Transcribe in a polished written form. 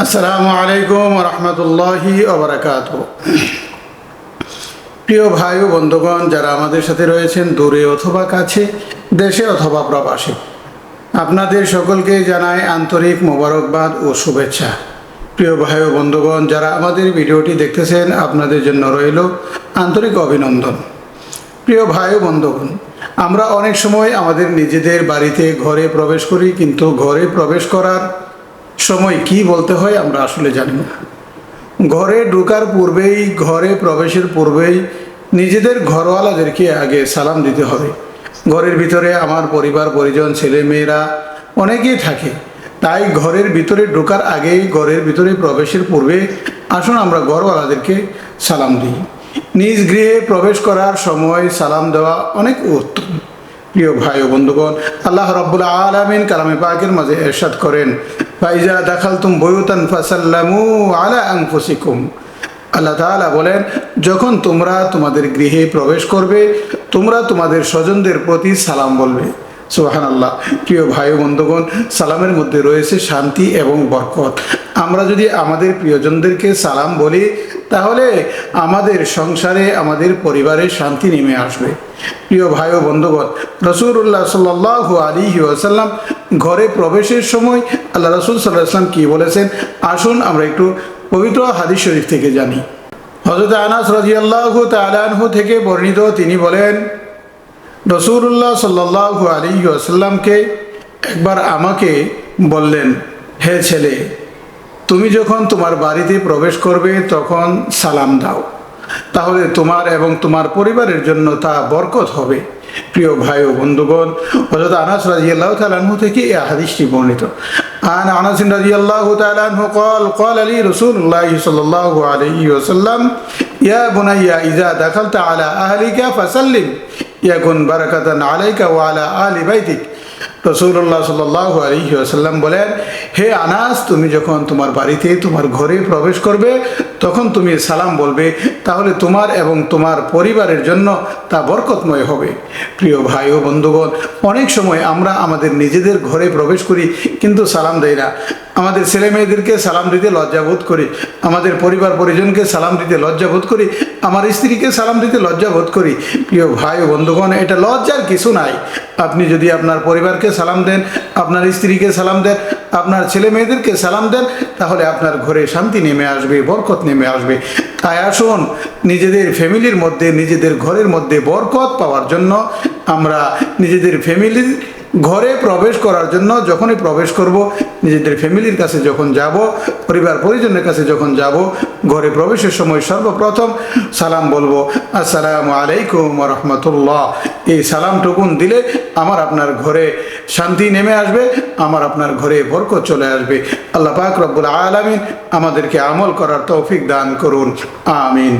আসসালামু আলাইকুম রহমতুল্লাহি ওবারাকাতুহু। প্রিয় ভাই ও বন্ধুগণ, যারা আমাদের সাথে রয়েছেন দূরে অথবা কাছে, দেশে অথবা প্রবাসে, আপনাদের সকলকে জানাই আন্তরিক মোবারকবাদ ও শুভেচ্ছা। প্রিয় ভাই ও বন্ধুগণ, যারা আমাদের ভিডিওটি দেখতেছেন, আপনাদের জন্য রইল আন্তরিক অভিনন্দন। প্রিয় ভাই ও বন্ধুগণ, আমরা অনেক সময় আমাদের নিজেদের বাড়িতে ঘরে প্রবেশ করি, কিন্তু ঘরে প্রবেশ করার সময় কি বলতে হয় আমরা আসলে জানি না। ঘরে ঢোকার পূর্বেই, ঘরে প্রবেশের পূর্বেই নিজেদের ঘরওয়ালাদেরকে আগে সালাম দিতে হবে। ঘরের ভিতরে আমার পরিবার পরিজন, ছেলে মেয়েরা অনেকেই থাকে, তাই ঘরের ভিতরে ঢোকার আগেই, ঘরের ভিতরে প্রবেশের পূর্বে আসুন আমরা ঘরওয়ালাদেরকে সালাম দিই। নিজ গৃহে প্রবেশ করার সময় সালাম দেওয়া অনেক উত্তম। প্রিয় ভাই ও বন্ধুগণ, আল্লাহ রাব্বুল আলামিন কালামে পাকের মাঝে ইরশাদ করেন, ফাইজা দাখালতুম বুয়ুতান ফাসাল্লামু আলা আনফুসিকুম। আল্লাহ তাআলা বলেন, যখন তোমরা তোমাদের গৃহে প্রবেশ করবে, তোমরা তোমাদের স্বজনদের প্রতি সালাম বলবে। সুবহানাল্লাহ। প্রিয় ভাই ও বন্ধুগণ, সালামের মধ্যে রয়েছে শান্তি এবং বরকত। আমরা যদি আমাদের প্রিয়জনদেরকে সালাম বলি, তাহলে আমাদের সংসারে, আমাদের পরিবারে শান্তি নেমে আসবে। প্রিয় ভাই ও বন্ধুগণ, রাসূলুল্লাহ সাল্লাল্লাহু আলাইহি ওয়াসাল্লাম ঘরে প্রবেশের সময় আল্লাহ রাসূল সাল্লাল্লাহু আলাইহি ওয়াসাল্লাম কি বলেছেন, আসুন আমরা একটু পবিত্র হাদিস শরীফ থেকে জানি। হযরত আনাস রাদিয়াল্লাহু তাআলা আনহু থেকে বর্ণিত, তিনি বলেন, রাসূলুল্লাহ সাল্লাল্লাহু আলাইহি ওয়াসাল্লামকে একবার আমাকে বললেন, হে ছেলে, তুমি যখন তোমার বাড়িতে প্রবেশ করবে তখন সালাম দাও, তাহলে তোমার এবং তোমার পরিবারের জন্য তা বরকত হবে। প্রিয় ভাই ও বন্ধুগণ, হযরত আনাস রাদিয়াল্লাহু তাআলা আনহু থেকে এই হাদিসটি বর্ণিত। আন আনাস রাদিয়াল্লাহু তাআলা আনহু قال قال لي رسول الله صلى الله عليه وسلم يا بني إذا دخلت على أهلك فسلم يكن بركة عليك وعلى آل بيتك। রাসূলুল্লাহ সাল্লাল্লাহু আলাইহি ওয়াসাল্লাম বলেন, হে আনাস, তুমি যখন তোমার বাড়িতে, তোমার ঘরে প্রবেশ করবে, তখন তুমি সালাম বলবে, তাহলে তোমার এবং তোমার পরিবারের জন্য তা বরকতময় হবে। প্রিয় ভাই ও বন্ধুগণ, অনেক সময় আমরা আমাদের নিজেদের ঘরে প্রবেশ করি কিন্তু সালাম দেই না। আমাদের ছেলে মেয়েদেরকে সালাম দিতে লজ্জাবোধ করি, আমাদের পরিবার পরিজনকে সালাম দিতে লজ্জাবোধ করি, আমার স্ত্রীকে সালাম দিতে লজ্জাবোধ করি। প্রিয় ভাই ও বন্ধুগণ, এটা লজ্জার কিছু নাই। আপনি যদি আপনার পরিবারকে সালাম দেন, আপনার স্ত্রীকে সালাম দেন, আপনার ছেলে মেয়েদেরকে সালাম দেন, তাহলে আপনার ঘরে শান্তি নেমে আসবে, বরকত নেমে আসবে। তাই আসুন, নিজেদের ফ্যামিলির মধ্যে, নিজেদের ঘরের মধ্যে বরকত পাওয়ার জন্য আমরা নিজেদের ফ্যামিলির ঘরে প্রবেশ করার জন্য, যখনই প্রবেশ করব, নিজেদের ফ্যামিলির কাছে যখন যাব, পরিবার পরিজনের কাছে যখন যাব, ঘরে প্রবেশের সময় সর্বপ্রথম সালাম বলবো, আসসালামু আলাইকুম ওয়া রাহমাতুল্লাহ। এই সালামটুকুন দিলে আমার আপনার ঘরে শান্তি নেমে আসবে, আমার আপনার ঘরে বরকত চলে আসবে। আল্লাহ পাক রব্বুল আলামিন আমাদেরকে আমল করার তৌফিক দান করুন। আমিন।